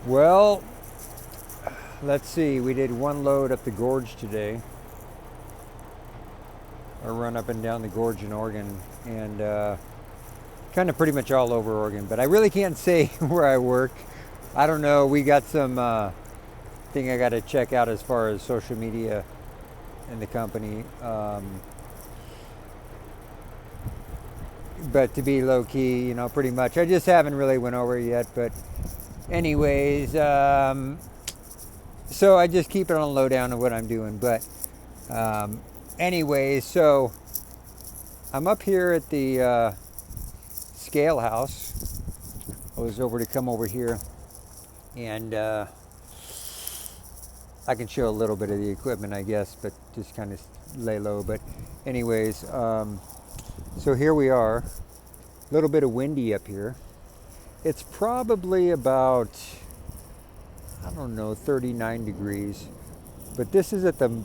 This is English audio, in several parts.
Well, let's see. We did one load up the gorge today, a run up and down the gorge in Oregon, and kind of pretty much all over Oregon. But I really can't say where I work. I don't know. We got some thing I got to check out as far as social media in the company. But to be low key, pretty much. I just haven't really went over it yet. But anyways, so I just keep it on lowdown of what I'm doing. But anyways, so I'm up here at the scale house. I was over to come over here, and I can show a little bit of the equipment, I guess, but just kind of lay low. But anyways, so here we are. A little bit of windy up here. It's probably about, I don't know, 39 degrees. But this is at the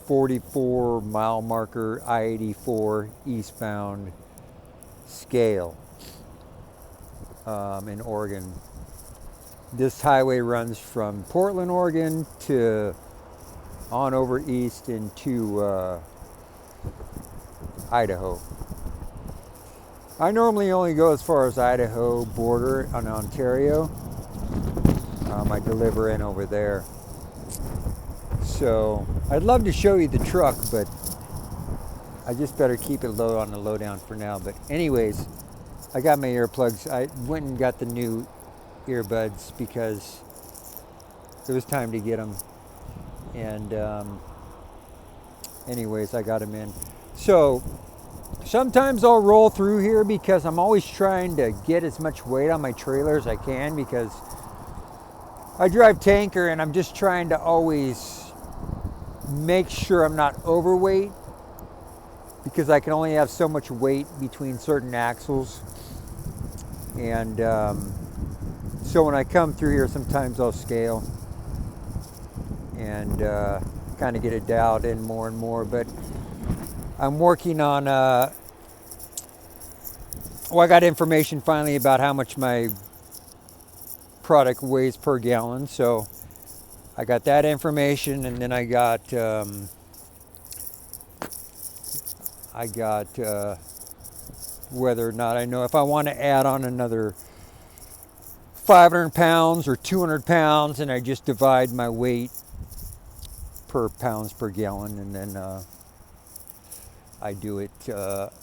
44 mile marker, I-84 eastbound scale in Oregon. This highway runs from Portland, Oregon to on over east into Idaho. I normally only go as far as Idaho border on Ontario. I deliver in over there. So I'd love to show you the truck, but I just better keep it low on the lowdown for now. But anyways, I got my earplugs. I went and got the new earbuds because it was time to get them. And anyways, I got them in. So sometimes I'll roll through here because I'm always trying to get as much weight on my trailer as I can, because I drive tanker and I'm just trying to always make sure I'm not overweight, because I can only have so much weight between certain axles. And so when I come through here, sometimes I'll scale and kind of get it dialed in more and more. But I'm working on, I got information finally about how much my product weighs per gallon. So I got that information, and then I got whether or not I know if I want to add on another 500 pounds or 200 pounds, and I just divide my weight per pounds per gallon, and then I do it.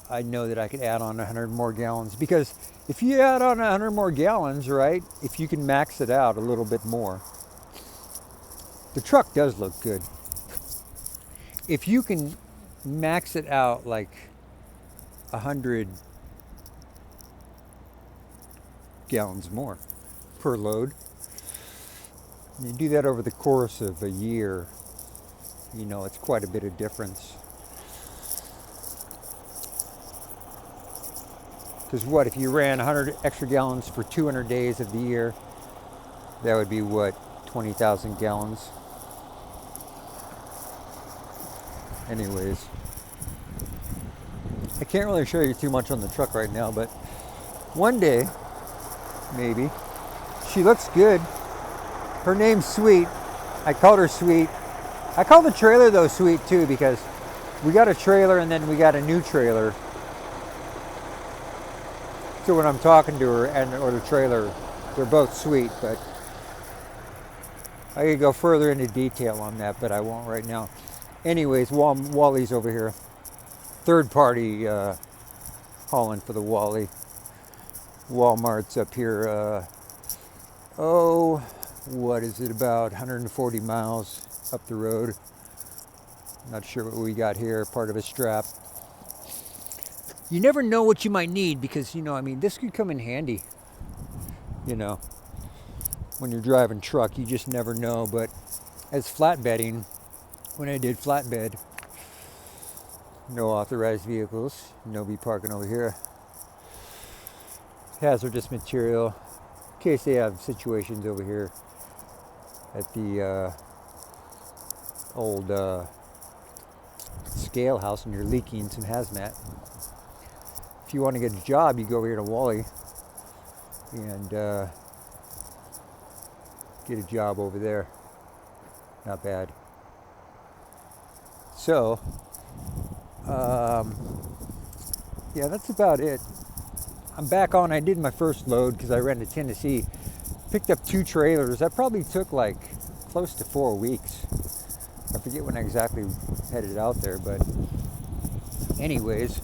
I know that I could add on 100 more gallons, because if you add on 100 more gallons, right, if you can max it out a little bit more, the truck does look good. If you can max it out like 100 gallons more per load, you do that over the course of a year, it's quite a bit of difference. Because what, if you ran 100 extra gallons for 200 days of the year, that would be what, 20,000 gallons? Anyways, I can't really show you too much on the truck right now, but one day, maybe. She looks good. Her name's Sweet. I called her Sweet. I call the trailer though Sweet too, because we got a trailer and then we got a new trailer. So when I'm talking to her or the trailer, they're both Sweet. But I could go further into detail on that, but I won't right now. Anyways, Wally's over here. Third party hauling for the Wally. Walmart's up here. What is it, about 140 miles up the road. Not sure what we got here, part of a strap. You never know what you might need, because, this could come in handy. When you're driving truck, you just never know. But as flatbedding, when I did flatbed, no authorized vehicles, no be parking over here. Hazardous material, in case they have situations over here at the old scale house and you're leaking some hazmat. If you want to get a job, you go over here to Wally and get a job over there. Not bad. So, yeah, that's about it. I'm back on. I did my first load because I ran to Tennessee. Picked up 2 trailers. That probably took like close to 4 weeks. I forget when I exactly headed out there, but anyways,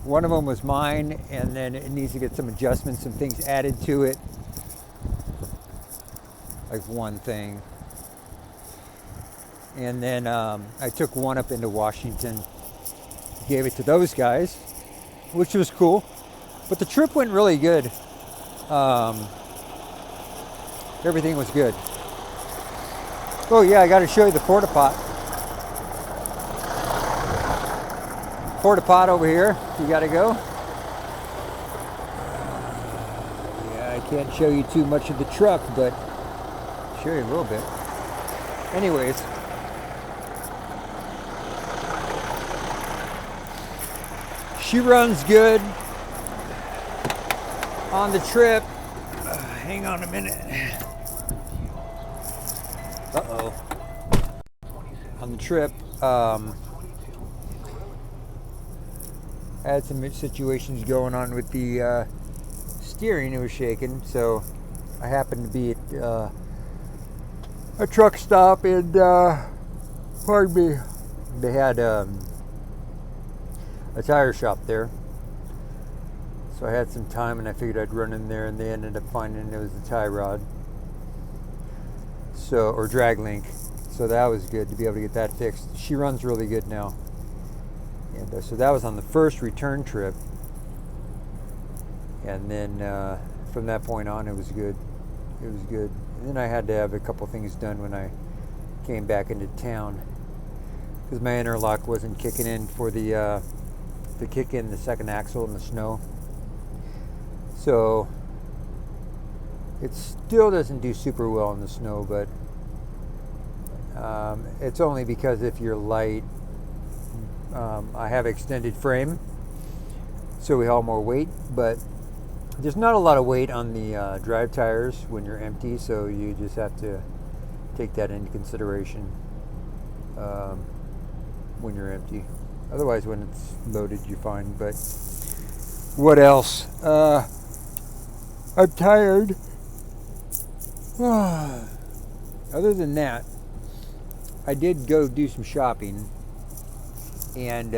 one of them was mine, and then it needs to get some adjustments, some things added to it. Like one thing. And then I took one up into Washington, gave it to those guys, which was cool. But the trip went really good. Everything was good. Oh yeah, I got to show you the porta pot. Porta pot over here. You got to go. Yeah, I can't show you too much of the truck, but I'll show you a little bit. Anyways. She runs good on the trip. Hang on a minute. Uh-oh. On the trip, I had some situations going on with the steering. It was shaking, so I happened to be at a truck stop, and pardon me, they had a tire shop there, so I had some time, and I figured I'd run in there, and they ended up finding it was a tie rod, so, or drag link, so that was good to be able to get that fixed. She runs really good now, and so that was on the first return trip, and then from that point on, it was good. It was good. And then I had to have a couple things done when I came back into town, because my interlock wasn't kicking in for the to kick in the second axle in the snow. So it still doesn't do super well in the snow, but it's only because if you're light, I have extended frame, so we haul more weight, but there's not a lot of weight on the drive tires when you're empty, so you just have to take that into consideration when you're empty. Otherwise, when it's loaded, you're fine. But what else? I'm tired. Other than that, I did go do some shopping, and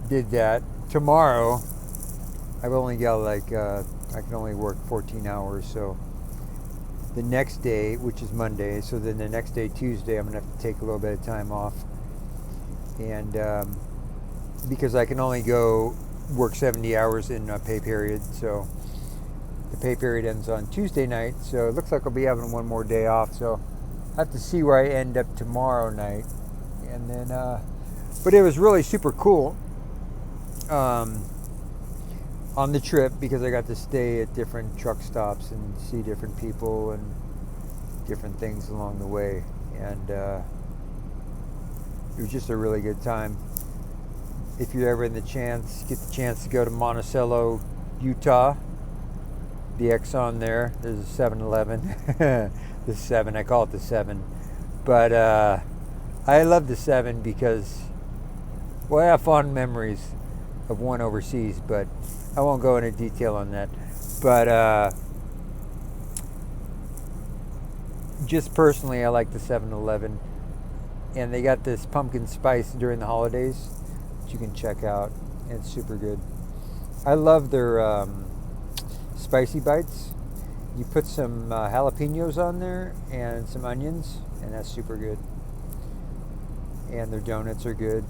did that. Tomorrow, I've only got like, I can only work 14 hours, so the next day, which is Monday, so then the next day, Tuesday, I'm gonna have to take a little bit of time off, and because I can only go work 70 hours in a pay period, so the pay period ends on Tuesday night, so it looks like I'll be having one more day off, so I have to see where I end up tomorrow night, and then, but it was really super cool on the trip, because I got to stay at different truck stops and see different people and different things along the way, and it was just a really good time. If you're ever get the chance to go to Monticello, Utah, the Exxon there's a 7-Eleven. The 7, I call it the 7, but I love the 7 because, well, I have fond memories of one overseas, but I won't go into detail on that. But just personally, I like the 7-Eleven, and they got this pumpkin spice during the holidays that you can check out. It's super good. I love their spicy bites. You put some jalapenos on there and some onions, and that's super good. And their donuts are good.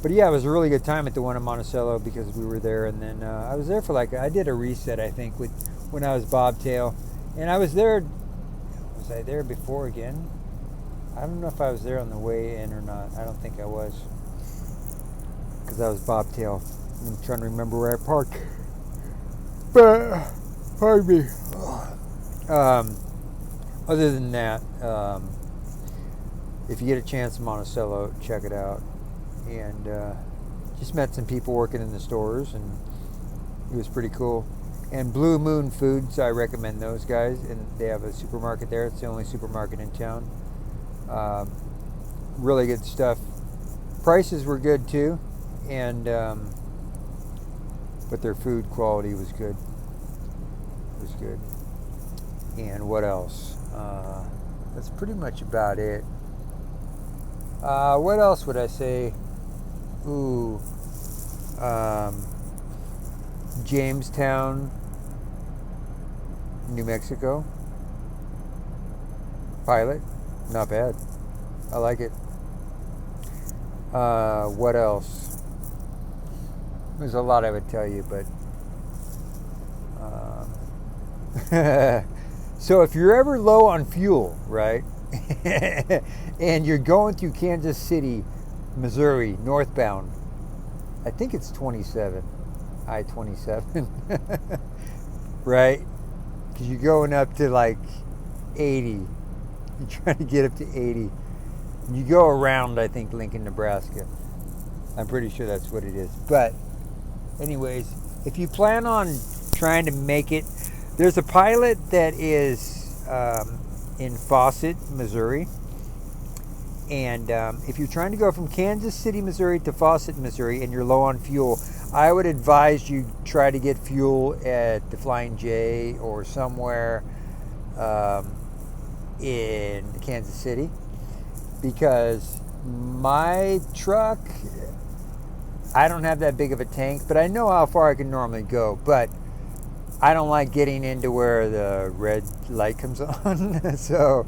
But yeah, it was a really good time at the one in Monticello because we were there, and then I was there for I did a reset, I think, when I was bobtail, and I was there. Was I there before again? I don't know if I was there on the way in or not. I don't think I was, because I was bobtail. I'm trying to remember where I parked. But pardon me. Other than that, if you get a chance in Monticello, check it out. And just met some people working in the stores, and it was pretty cool. And Blue Moon Foods, I recommend those guys, and they have a supermarket there. It's the only supermarket in town. Um, really good stuff. Prices were good too, and but their food quality was good. Was good. And what else? That's pretty much about it. What else would I say? Ooh, Jamestown, New Mexico. Pilot, not bad. I like it. What else? There's a lot I would tell you, but so if you're ever low on fuel, right, and you're going through Kansas City, Missouri, northbound, I think it's 27, I-27, right? Because you're going up to like 80. You're trying to get up to 80. You go around, I think, Lincoln, Nebraska. I'm pretty sure that's what it is. But anyways, if you plan on trying to make it, there's a pilot that is in Fawcett, Missouri. And if you're trying to go from Kansas City, Missouri to Fawcett, Missouri, and you're low on fuel, I would advise you try to get fuel at the Flying J or somewhere in Kansas City, because my truck, I don't have that big of a tank, but I know how far I can normally go. But I don't like getting into where the red light comes on. So,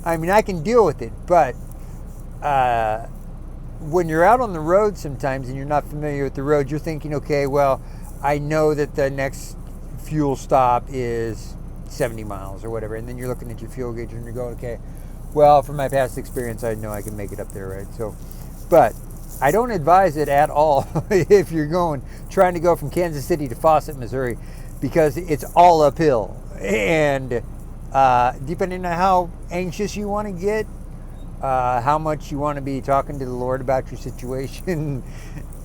I mean, I can deal with it, but when you're out on the road sometimes and you're not familiar with the road, you're thinking, okay, well, I know that the next fuel stop is 70 miles or whatever. And then you're looking at your fuel gauge and you're going, okay, well, from my past experience, I know I can make it up there, right? So, but I don't advise it at all if you're trying to go from Kansas City to Fawcett, Missouri, because it's all uphill. And depending on how anxious you want to get, how much you want to be talking to the Lord about your situation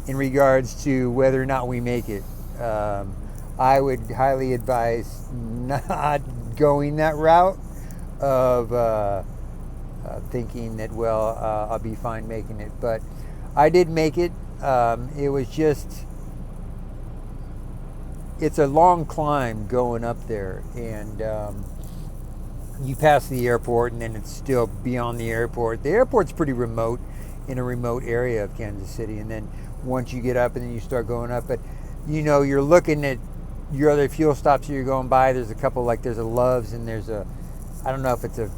in regards to whether or not we make it, I would highly advise not going that route of thinking that, well, I'll be fine making it. But I did make it. It was just, it's a long climb going up there, and you pass the airport, and then it's still beyond the airport. The airport's pretty remote, in a remote area of Kansas City, and then once you get up and then you start going up, but you know, you're looking at your other fuel stops that you're going by. There's a couple, like there's a Love's, and there's a, I don't know if it's a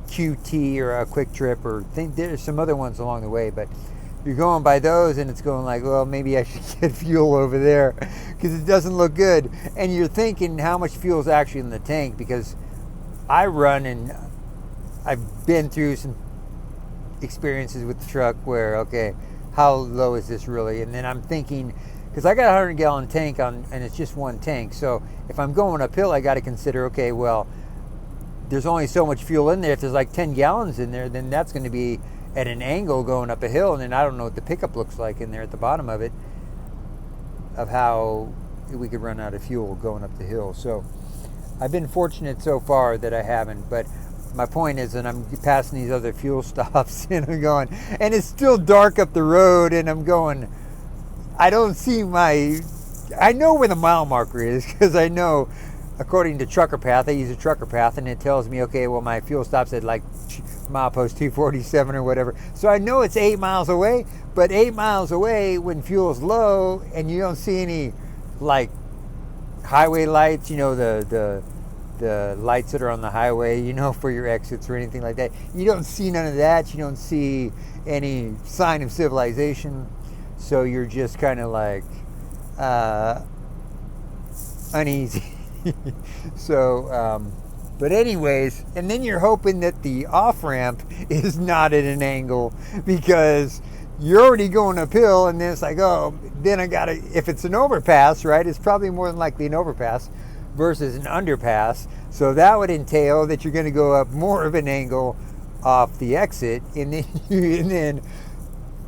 QT or a Quick Trip, or there's some other ones along the way, but you're going by those and it's going like, well, maybe I should get fuel over there because it doesn't look good. And you're thinking how much fuel is actually in the tank, because I run and I've been through some experiences with the truck where, okay, how low is this really? And then I'm thinking, because I got a 100-gallon tank on, and it's just one tank. So if I'm going uphill, I got to consider, okay, well, there's only so much fuel in there. If there's like 10 gallons in there, then that's going to be at an angle going up a hill, and then I don't know what the pickup looks like in there at the bottom of it, of how we could run out of fuel going up the hill. So I've been fortunate so far that I haven't, but my point is that I'm passing these other fuel stops and I'm going, and it's still dark up the road, and I'm going, I don't see I know where the mile marker is, because I know, according to Trucker Path, I use a Trucker Path, and it tells me, okay, well, my fuel stop's at like milepost 247 or whatever. So I know it's 8 miles away, but 8 miles away when fuel's low and you don't see any like highway lights, you know, the lights that are on the highway, you know, for your exits or anything like that. You don't see none of that. You don't see any sign of civilization. So you're just kind of like uneasy. So, but anyways, and then you're hoping that the off-ramp is not at an angle, because you're already going uphill, and then it's like, oh, then I gotta, if it's an overpass, right, it's probably more than likely an overpass versus an underpass. So that would entail that you're going to go up more of an angle off the exit, and then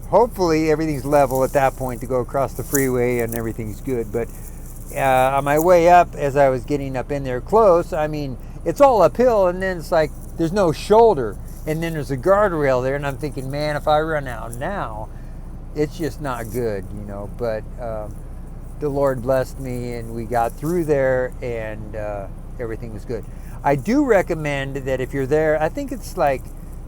hopefully everything's level at that point to go across the freeway and everything's good. But On my way up, as I was getting up in there close, I mean, it's all uphill, and then it's like there's no shoulder, and then there's a guardrail there, and I'm thinking, man, if I run out now, it's just not good, you know. But the Lord blessed me, and we got through there, and everything was good. I do recommend that if you're there, I think it's like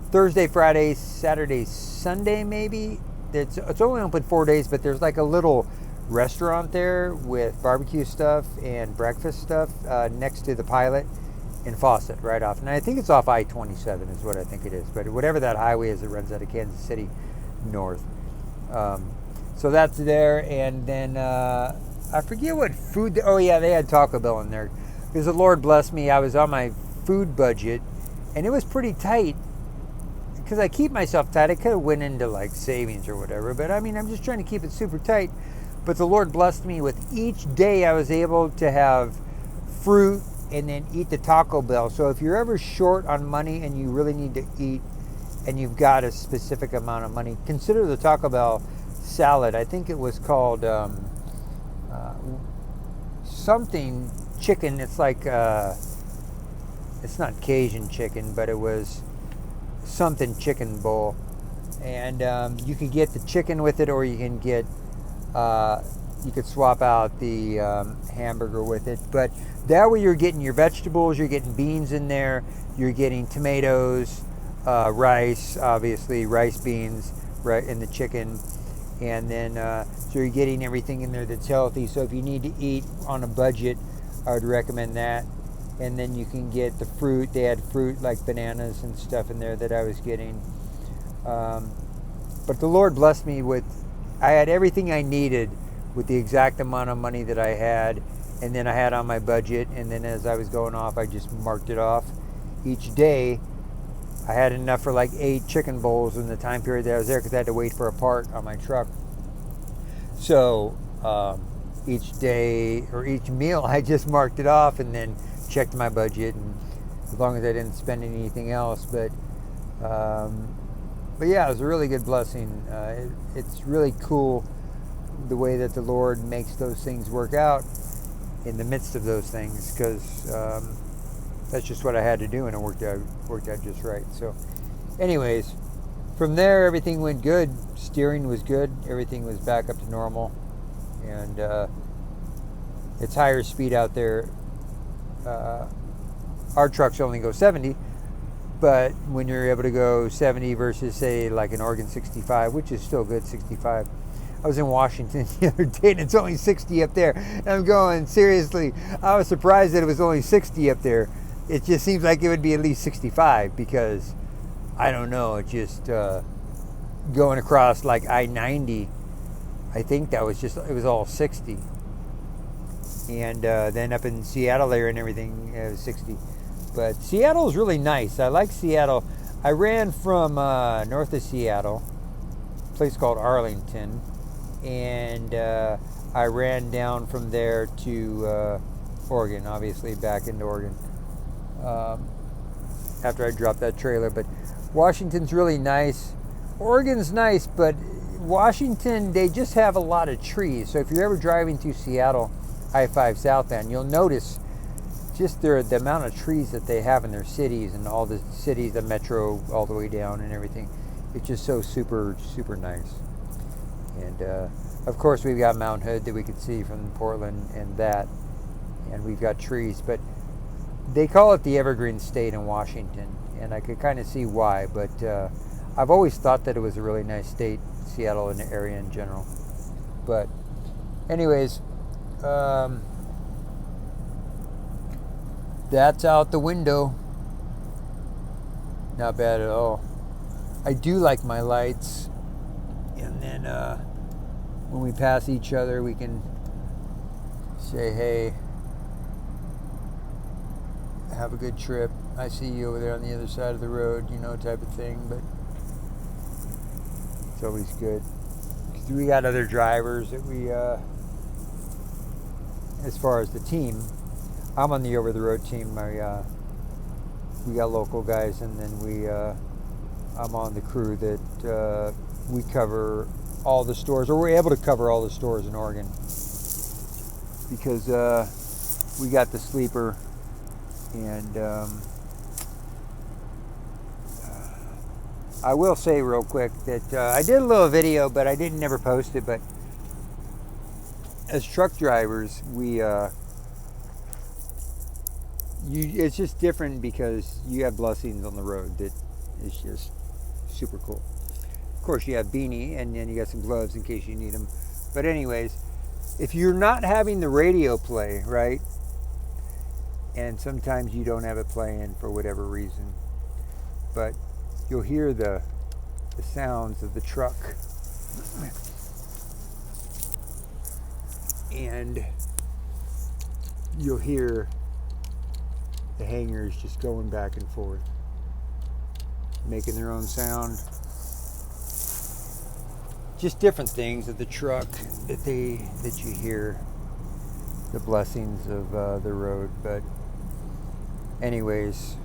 Thursday, Friday, Saturday, Sunday, maybe. It's only open 4 days, but there's like a little restaurant there with barbecue stuff and breakfast stuff next to the Pilot in Fawcett, right off. And I think it's off I-27 is what I think it is. But whatever that highway is that runs out of Kansas City north. So that's there. And then I forget what food. Oh, yeah, they had Taco Bell in there. Because the Lord blessed me. I was on my food budget, and it was pretty tight. Because I keep myself tight. I could have went into like savings or whatever. But I mean, I'm just trying to keep it super tight. But the Lord blessed me with each day I was able to have fruit and then eat the Taco Bell. So if you're ever short on money and you really need to eat and you've got a specific amount of money, consider the Taco Bell salad. I think it was called something chicken. It's like, it's not Cajun chicken, but it was something chicken bowl. And you could get the chicken with it, or you can get, you could swap out the hamburger with it. But that way you're getting your vegetables, you're getting beans in there, you're getting tomatoes, rice, obviously, rice, beans, right, in the chicken. And then, so you're getting everything in there that's healthy. So if you need to eat on a budget, I would recommend that. And then you can get the fruit. They had fruit like bananas and stuff in there that I was getting. But the Lord blessed me with, I had everything I needed with the exact amount of money that I had. And then I had on my budget. And then as I was going off, I just marked it off. Each day, I had enough for like 8 chicken bowls in the time period that I was there, because I had to wait for a part on my truck. So each day or each meal, I just marked it off and then checked my budget, and as long as I didn't spend anything else. But yeah, it was a really good blessing. It's really cool the way that the Lord makes those things work out in the midst of those things, because that's just what I had to do, and it worked out just right. So anyways, from there everything went good. Steering was good, everything was back up to normal, and it's higher speed out there. Our trucks only go 70, but when you're able to go 70 versus, say, like an Oregon 65, which is still good, 65. I was in Washington the other day, and it's only 60 up there. And I'm going, seriously, I was surprised that it was only 60 up there. It just seems like it would be at least 65, because, I don't know, it just going across like I-90, I think that was just, it was all 60. And then up in Seattle there and everything, it was 60. But Seattle is really nice. I like Seattle. I ran from north of Seattle, a place called Arlington, and I ran down from there to Oregon, obviously back into Oregon, after I dropped that trailer. But Washington's really nice. Oregon's nice, but Washington, they just have a lot of trees. So if you're ever driving through Seattle, I-5 southbound, you'll notice just the amount of trees that they have in their cities, and all the cities, the metro all the way down and everything. It's just so super, super nice. And of course we've got Mount Hood that we could see from Portland, and we've got trees. But they call it the Evergreen State in Washington, and I could kind of see why. But I've always thought that it was a really nice state, Seattle and the area in general. But anyways, that's out the window. Not bad at all. I do like my lights. And then when we pass each other, we can say, hey, have a good trip. I see you over there on the other side of the road, you know, type of thing. But it's always good. We got other drivers that we, as far as the team, I'm on the over-the-road team. We got local guys, and then I'm on the crew that we cover all the stores, or we're able to cover all the stores in Oregon. because we got the sleeper, and I will say real quick that I did a little video, but I didn't never post it. But as truck drivers, it's just different because you have blessings on the road that is just super cool. Of course, you have beanie, and then you got some gloves in case you need them. But anyways, if you're not having the radio play, right, and sometimes you don't have it playing for whatever reason, but you'll hear the sounds of the truck, and you'll hear the hangers just going back and forth, making their own sound. Just different things of the truck that you hear, the blessings of the road. But anyways,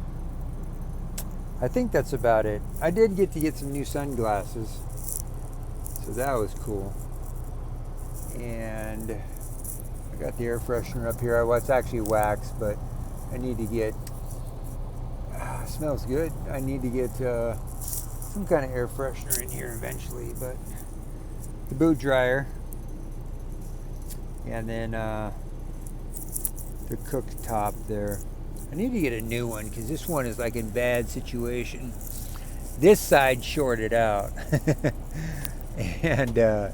I think that's about it. I did get to get some new sunglasses, so that was cool. And I got the air freshener up here. Well, it's actually wax, but I need to get, it smells good. I need to get some kind of air freshener in here eventually, but the boot dryer, and then the cooktop there. I need to get a new one because this one is like in bad situation. This side shorted out, and so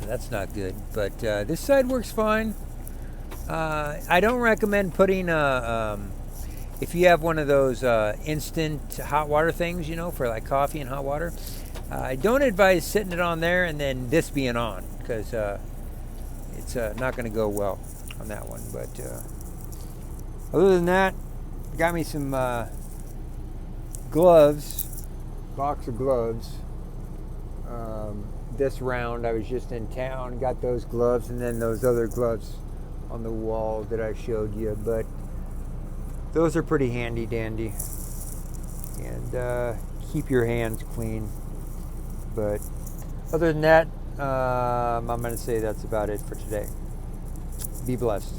that's not good. But this side works fine. I don't recommend putting if you have one of those instant hot water things, you know, for like coffee and hot water. I don't advise sitting it on there and then this being on, because it's not going to go well on that one. But other than that, got me some gloves, box of gloves. This round, I was just in town, got those gloves, and then those other gloves on the wall that I showed you. But those are pretty handy dandy, and keep your hands clean. But other than that, I'm going to say that's about it for today. Be blessed.